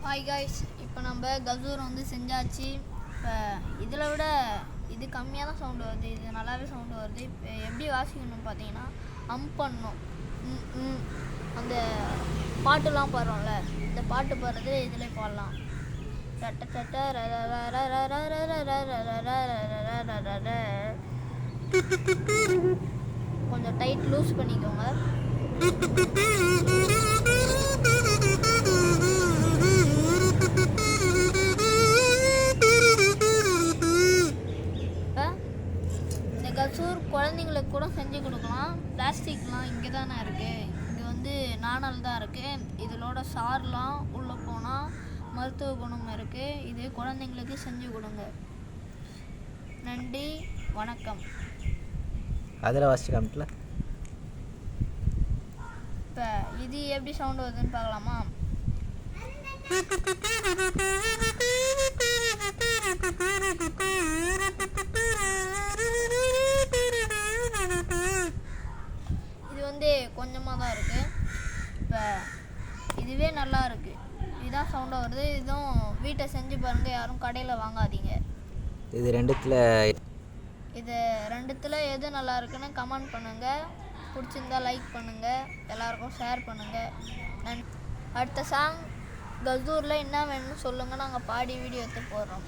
Hi guys, இப்போ நம்ம கசூர் வந்து செஞ்சாச்சு. இப்போ இதில் விட இது கம்மியாக தான் சவுண்டு வருது, இது நல்லாவே சவுண்டு வருது. இப்போ எப்படி வாசிக்கணும்னு பார்த்தீங்கன்னா பண்ணணும். அந்த பாட்டுலாம் பாடுறோம்ல, இந்த பாட்டு பாடுறது இதில் பாடலாம். கொஞ்சம் டைட் லூஸ் பண்ணிக்கோங்க. கசூர் குழந்தைங்களுக்கு கூட செஞ்சு கொடுக்கலாம். பிளாஸ்டிக்லாம் இங்கே தானே இருக்குது, இங்கே வந்து நாணல் தான் இருக்குது. இதோட சார்லாம் உள்ளே போனால் மருத்துவ குணம் இருக்குது. இது குழந்தைங்களுக்கு செஞ்சு கொடுங்க. நன்றி, வணக்கம். அதில் வாசிச்சு காமிக்கல. இப்போ இது எப்படி சவுண்டு வருதுன்னு பார்க்கலாமா? இது வந்து கொஞ்சமாக தான் இருக்குது. இப்போ இதுவே நல்லா இருக்குது. இதுதான் சவுண்டாக வருது. இதுவும் வீட்டை செஞ்சு பாருங்கள், யாரும் கடையில் வாங்காதீங்க. இது ரெண்டுத்தில் எது நல்லா இருக்குன்னு கமெண்ட் பண்ணுங்கள். பிடிச்சிருந்தா லைக் பண்ணுங்கள், எல்லாருக்கும் ஷேர் பண்ணுங்கள். அடுத்த சாங் கசூரில் என்ன வேணும்னு சொல்லுங்கள், நாங்கள் பாடி வீடியோ எடுத்து போடுறோம்.